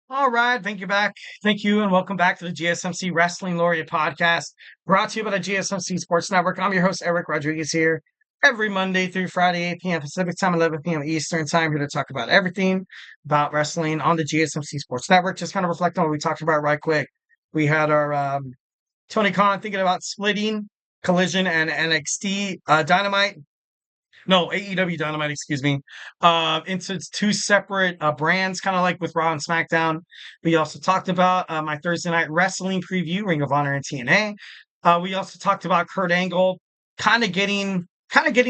All right, thank you back. Thank you, and welcome back to the GSMC Wrestling Laureate podcast, brought to you by the GSMC Sports Network. I'm your host, Eric Rodriguez, here every Monday through Friday, 8 p.m. Pacific time, 11 p.m. Eastern time, here to talk about everything about wrestling on the GSMC Sports Network. Just kind of reflect on what we talked about right quick. We had our Tony Khan thinking about splitting Collision and NXT Dynamite. No, AEW Dynamite, excuse me, into two separate brands, kind of like with Raw and SmackDown. We also talked about my Thursday night wrestling preview, Ring of Honor and TNA. We also talked about Kurt Angle kind of getting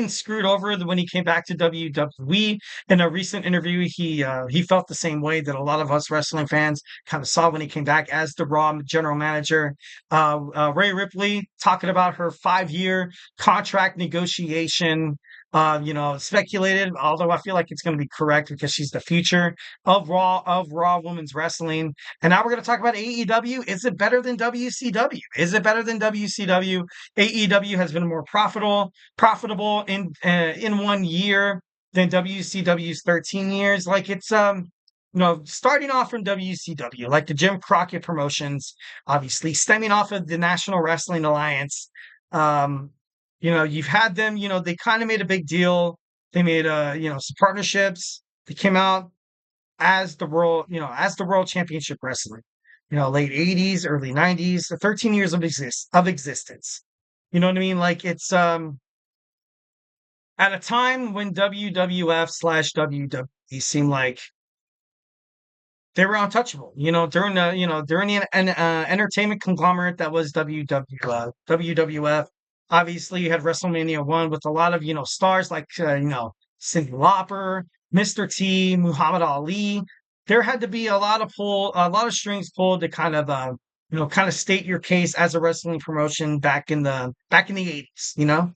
screwed over when he came back to WWE. In a recent interview, he felt the same way that a lot of us wrestling fans kind of saw when he came back as the Raw general manager. Rhea Ripley talking about her 5-year contract negotiation, speculated, although I feel like it's going to be correct because she's the future of Raw women's wrestling. And now we're going to talk about AEW. Is it better than WCW? Is it better than WCW? AEW has been more profitable in 1 year than WCW's 13 years. Like it's starting off from WCW, like the Jim Crockett promotions, obviously stemming off of the National Wrestling Alliance. Um, you've had them, they kind of made a big deal. They made some partnerships. They came out as the World Championship Wrestling. Late 80s, early 90s, the 13 years of existence. You know what I mean? Like it's at a time when WWF slash WWE seemed like they were untouchable. During the entertainment conglomerate that was WWF. Obviously, you had WrestleMania 1 with a lot of, stars like, Cyndi Lauper, Mr. T, Muhammad Ali. There had to be a lot of strings pulled to kind of state your case as a wrestling promotion back in the 80s,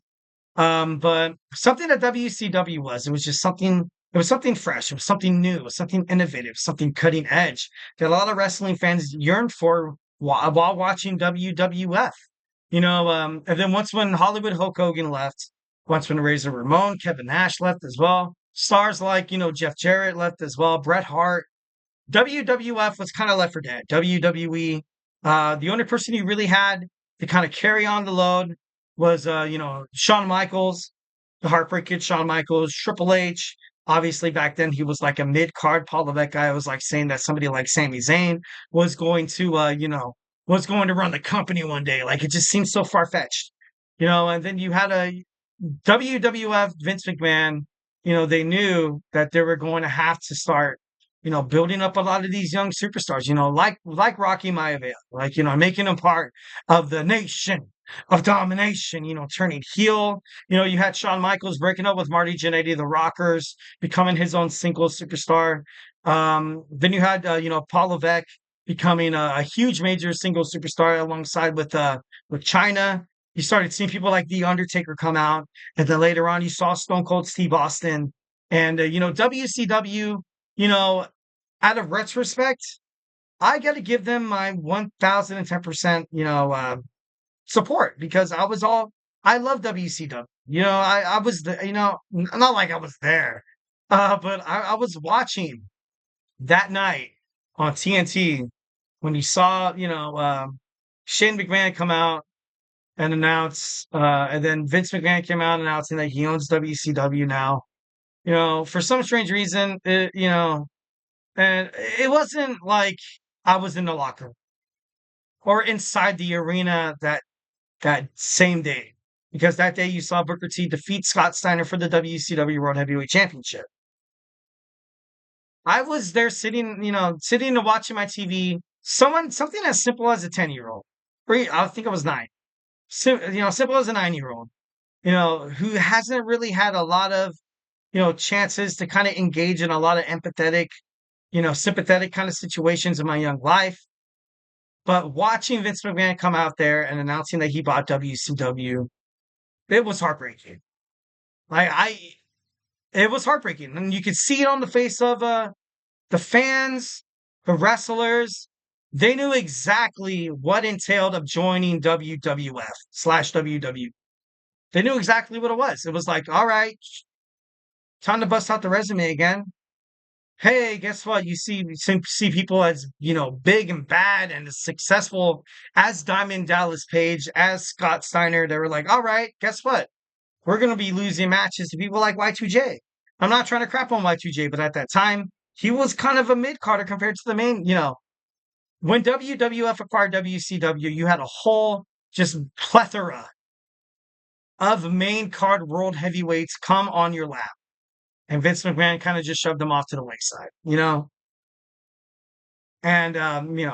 but something that WCW it was just something, it was something fresh, it was something new, it was something innovative, something cutting edge that a lot of wrestling fans yearned for while watching WWF. And then once when Hollywood Hulk Hogan left, once when Razor Ramon, Kevin Nash left as well, stars like, Jeff Jarrett left as well, Bret Hart, WWF was kind of left for dead. WWE, the only person he really had to kind of carry on the load was, Shawn Michaels, the Heartbreak Kid, Shawn Michaels, Triple H. Obviously, back then he was like a mid-card. Paul Levesque guy was like saying that somebody like Sami Zayn was going to, was going to run the company one day. Like it just seems so far-fetched, And then you had a WWF Vince McMahon. They knew that they were going to have to start building up a lot of these young superstars, like Rocky Maivia, like, making him part of the nation of domination, turning heel. You had Shawn Michaels breaking up with Marty Jannetty, the Rockers, becoming his own single superstar. Then you had, Paul Levesque becoming a huge major single superstar alongside with China. You started seeing people like The Undertaker come out. And then later on, you saw Stone Cold Steve Austin. And, WCW, you know, out of retrospect, I got to give them my 1010%, support because I love WCW. I was, not like I was there, but I was watching that night on TNT when you saw, Shane McMahon come out and announce, and then Vince McMahon came out announcing that he owns WCW now. For some strange reason, and it wasn't like I was in the locker room or inside the arena that same day, because that day you saw Booker T defeat Scott Steiner for the WCW World Heavyweight Championship. I was there sitting and watching my TV. Something as simple as a 10-year-old, or I think I was 9. Simple as a 9-year-old, who hasn't really had a lot of, chances to kind of engage in a lot of empathetic, sympathetic kind of situations in my young life. But watching Vince McMahon come out there and announcing that he bought WCW, it was heartbreaking. Like it was heartbreaking, and you could see it on the face of the fans, the wrestlers. They knew exactly what entailed of joining WWF slash WW. They knew exactly what it was. It was like, all right, time to bust out the resume again. hey, guess what? You see people as, big and bad and as successful as Diamond Dallas Page, as Scott Steiner. They were like, all right, guess what? We're going to be losing matches to people like Y2J. I'm not trying to crap on Y2J, but at that time, he was kind of a mid carder compared to the main, when WWF acquired WCW, you had a whole just plethora of main card world heavyweights come on your lap. And Vince McMahon kind of just shoved them off to the wayside. And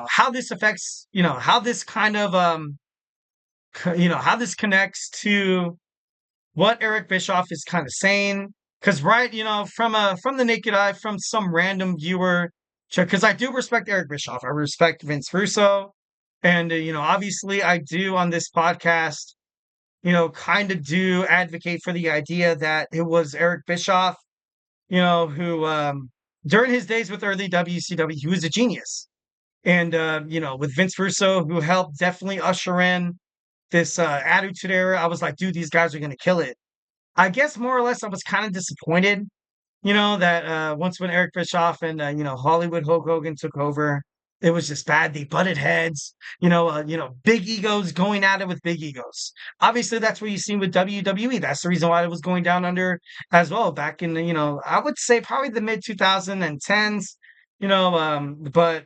how this affects, how this kind of how this connects to what Eric Bischoff is kind of saying. Because right, from the naked eye, from some random viewer, because I do respect Eric Bischoff, I respect Vince Russo, and obviously I do on this podcast, kind of do advocate for the idea that it was Eric Bischoff, who during his days with early WCW, he was a genius, and with Vince Russo, who helped definitely usher in this Attitude Era. I was like, dude, these guys are gonna kill it. I guess more or less I was kind of disappointed, that once when Eric Bischoff and Hollywood Hulk Hogan took over, it was just bad. They butted heads, big egos going at it with big egos. Obviously, that's what you see with WWE. That's the reason why it was going down under as well back in the, I would say probably the mid 2010s, but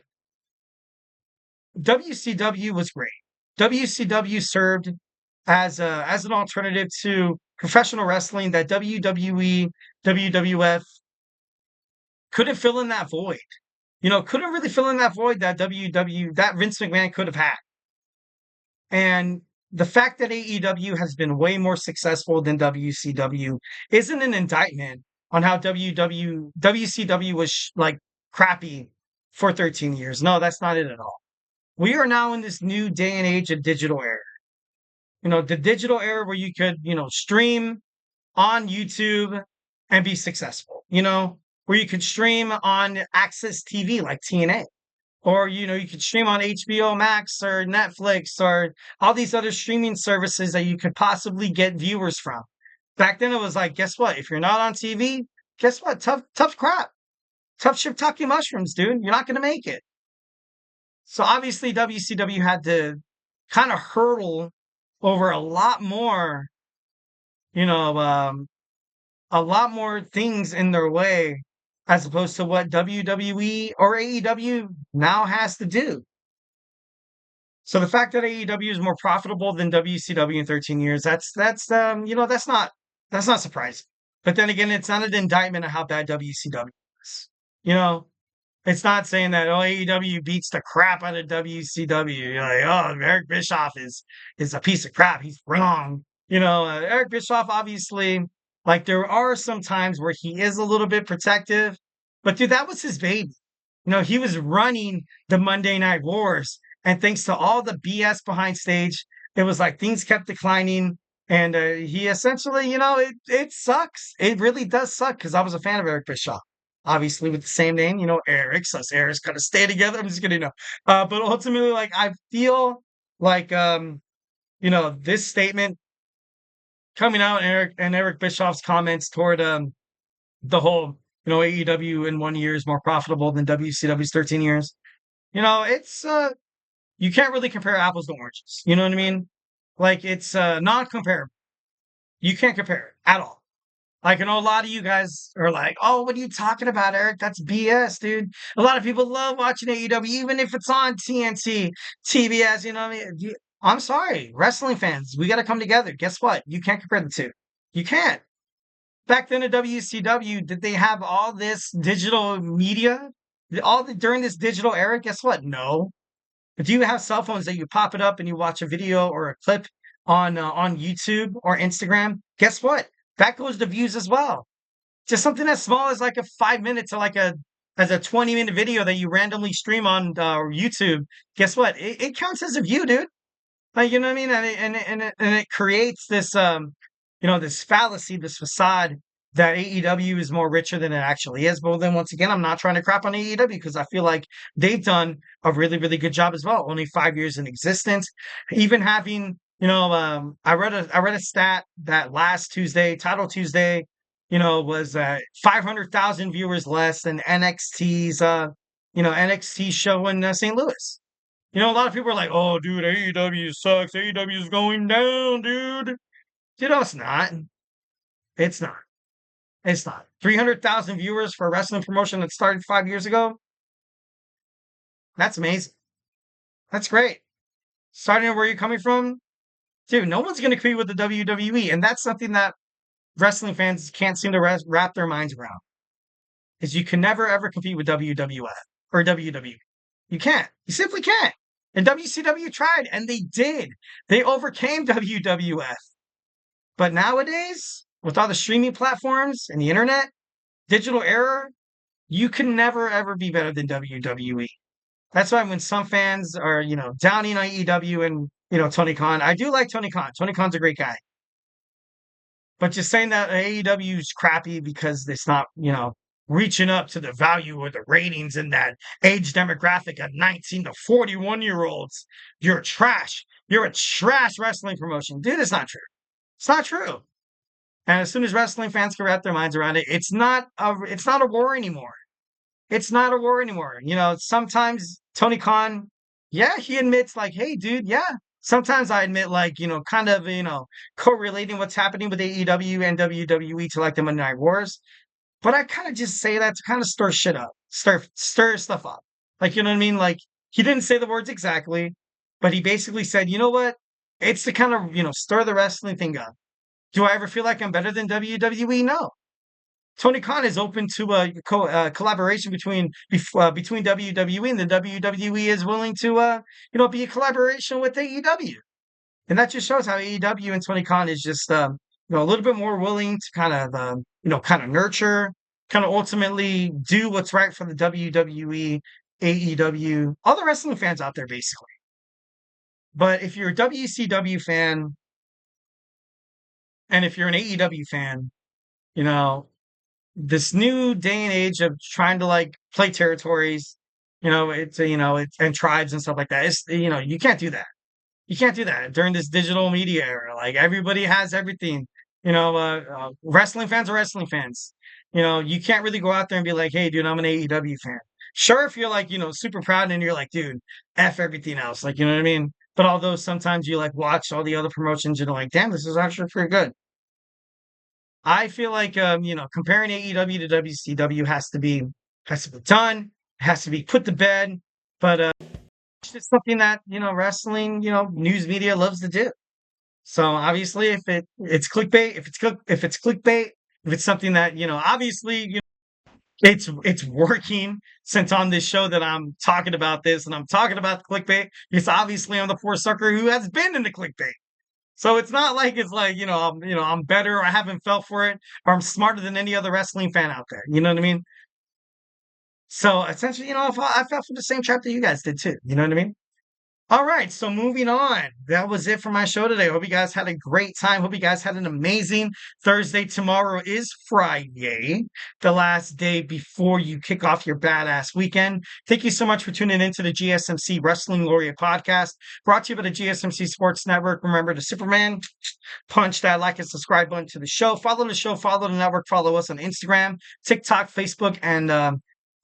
WCW was great. WCW served as an alternative to professional wrestling that WWE, WWF couldn't fill in that void. Couldn't really fill in that void that that Vince McMahon could have had. And the fact that AEW has been way more successful than WCW isn't an indictment on how WCW was like crappy for 13 years. No, that's not it at all. We are now in this new day and age of digital era. The digital era where you could, stream on YouTube and be successful, where you could stream on Access TV like TNA, or, you could stream on HBO Max or Netflix or all these other streaming services that you could possibly get viewers from. Back then it was like, guess what? If you're not on TV, guess what? Tough crap. Tough shiitake mushrooms, dude. You're not going to make it. So obviously WCW had to kind of hurdle over you know, um, a lot more things in their way as opposed to what WWE or AEW now has to do. So the fact that AEW is more profitable than WCW in 13 years, that's not surprising. But then again, it's not an indictment of how bad WCW is. You know, it's not saying that AEW beats the crap out of WCW. You're like, oh, Eric Bischoff is a piece of crap. He's wrong. Eric Bischoff obviously, like there are some times where he is a little bit protective, but dude, that was his baby. He was running the Monday Night Wars, and thanks to all the BS behind stage, it was like things kept declining. And he essentially, it sucks. It really does suck because I was a fan of Eric Bischoff obviously with the same name, Eric, so us Eric's kind of stay together. I'm just kidding, no. But ultimately, like I feel like this statement coming out Eric Bischoff's comments toward the whole, AEW in 1 year is more profitable than WCW's 13 years. It's you can't really compare apples to oranges. You know what I mean? Like it's not comparable. You can't compare it at all. Like, I know a lot of you guys are like, oh, what are you talking about, Eric? That's BS, dude. A lot of people love watching AEW, even if it's on TNT, TBS, you know what I mean? I'm sorry, wrestling fans, we got to come together. Guess what? You can't compare the two. You can't. Back then at WCW, did they have all this digital media? During this digital era? Guess what? No. But do you have cell phones that you pop it up and you watch a video or a clip on YouTube or Instagram? Guess what? That goes to views as well. Just something as small as like a 5 minutes to like as a 20-minute video that you randomly stream on YouTube. Guess what? It counts as a view, dude. Like, you know what I mean? And it creates this this fallacy, this facade that AEW is more richer than it actually is. But then once again, I'm not trying to crap on AEW because I feel like they've done a really, really good job as well. Only 5 years in existence, even having I read a stat that last Tuesday, Title Tuesday, was 500,000 viewers less than NXT show in St. Louis. A lot of people are like, "Oh, dude, AEW sucks. AEW is going down, dude." Dude, no, it's not. It's not. It's not. 300,000 viewers for a wrestling promotion that started 5 years ago. That's amazing. That's great. Starting where you're coming from, dude, no one's going to compete with the WWE. And that's something that wrestling fans can't seem to wrap their minds around. Is you can never, ever compete with WWF or WWE. You can't. You simply can't. And WCW tried, and they did. They overcame WWF. But nowadays, with all the streaming platforms and the internet, digital era, you can never, ever be better than WWE. That's why when some fans are, downing on AEW and, Tony Khan, I do like Tony Khan. Tony Khan's a great guy. But just saying that AEW is crappy because it's not, reaching up to the value or the ratings in that age demographic of 19 to 41-year-olds, you're trash. You're a trash wrestling promotion. Dude, it's not true. It's not true. And as soon as wrestling fans can wrap their minds around it, it's not a war anymore. It's not a war anymore. Sometimes Tony Khan, yeah, he admits like, hey, dude, yeah. Sometimes I admit like, kind of, correlating what's happening with AEW and WWE to like the Monday Night Wars. But I kind of just say that to kind of stir shit up, stir stuff up. Like, you know what I mean? Like, he didn't say the words exactly, but he basically said, you know what? It's to kind of, stir the wrestling thing up. Do I ever feel like I'm better than WWE? No. Tony Khan is open to a collaboration between WWE, and the WWE is willing to be a collaboration with AEW, and that just shows how AEW and Tony Khan is just a little bit more willing to kind of kind of nurture, kind of ultimately do what's right for the WWE, AEW, all the wrestling fans out there, basically. But if you're a WCW fan and if you're an AEW fan, you know this new day and age of trying to like play territories, it's and tribes and stuff like that. It's you can't do that. You can't do that during this digital media era. Like everybody has everything. Wrestling fans are wrestling fans. You can't really go out there and be like, "Hey, dude, I'm an AEW fan." Sure, if you're like super proud and you're like, "Dude, f everything else," like you know what I mean. But although sometimes you like watch all the other promotions and you're like, "Damn, this is actually pretty good." I feel like comparing AEW to WCW has to be done, has to be put to bed. But it's just something that wrestling news media loves to do. So obviously, if it's clickbait, if it's clickbait, if it's something that obviously it's working since on this show that I'm talking about this and I'm talking about the clickbait. It's obviously I'm the poor sucker who has been in the clickbait. So it's not like it's like, I'm better or I haven't felt for it or I'm smarter than any other wrestling fan out there. You know what I mean? So essentially, I fell for the same trap that you guys did too. You know what I mean? All right, so moving on. That was it for my show today. Hope you guys had a great time. Hope you guys had an amazing Thursday. Tomorrow is Friday, the last day before you kick off your badass weekend. Thank you so much for tuning into the GSMC Wrestling Laureate podcast, brought to you by the GSMC Sports Network. Remember to Superman, punch that like and subscribe button to the show. Follow the show, follow the network, follow us on Instagram, TikTok, Facebook, and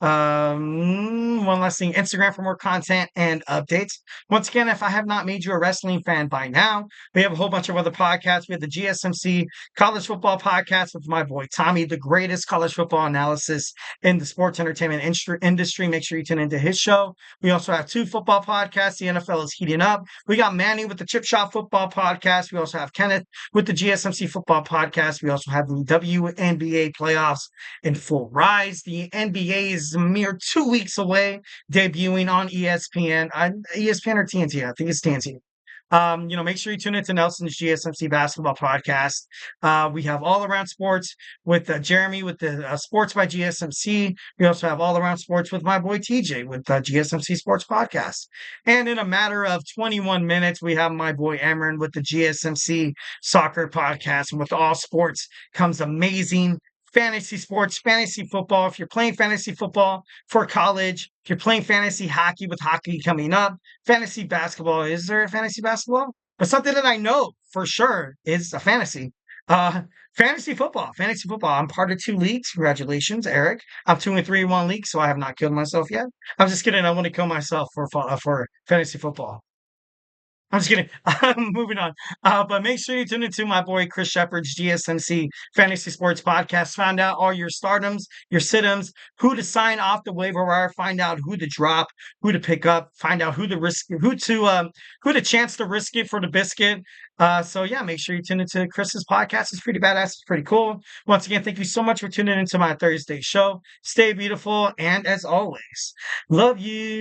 one last thing, Instagram for more content and updates. Once again, if I have not made you a wrestling fan by now, we have a whole bunch of other podcasts. We have the GSMC College Football Podcast with my boy Tommy, the greatest college football analysis in the sports entertainment industry. Make sure you tune into his show. We also have two football podcasts. The NFL is heating up. We got Manny with the Chip Shop Football Podcast. We also have Kenneth with the GSMC Football Podcast. We also have the WNBA playoffs in full rise. The NBA is a mere 2 weeks away, debuting on ESPN. ESPN or TNT? I think it's TNT. Make sure you tune into Nelson's GSMC Basketball Podcast. We have All Around Sports with Jeremy with the Sports by GSMC. We also have All Around Sports with my boy TJ with GSMC Sports Podcast. And in a matter of 21 minutes, we have my boy Amron with the GSMC Soccer Podcast. And with all sports comes amazing fantasy sports, fantasy football. If you're playing fantasy football for college, if you're playing fantasy hockey with hockey coming up, fantasy basketball, is there a fantasy basketball? But something that I know for sure is a fantasy. Uh, fantasy football. I'm part of two leagues. Congratulations, Eric. I'm 2-3 in one league, so I have not killed myself yet. I'm just kidding. I want to kill myself for fantasy football. I'm just kidding. I'm moving on. But make sure you tune into my boy Chris Shepard's GSMC Fantasy Sports Podcast. Find out all your stardoms, your sit-ems, who to sign off the waiver wire, find out who to drop, who to pick up, find out who to chance to risk it for the biscuit. So yeah, make sure you tune into Chris's podcast. It's pretty badass. It's pretty cool. Once again, thank you so much for tuning into my Thursday show. Stay beautiful, and as always, love you.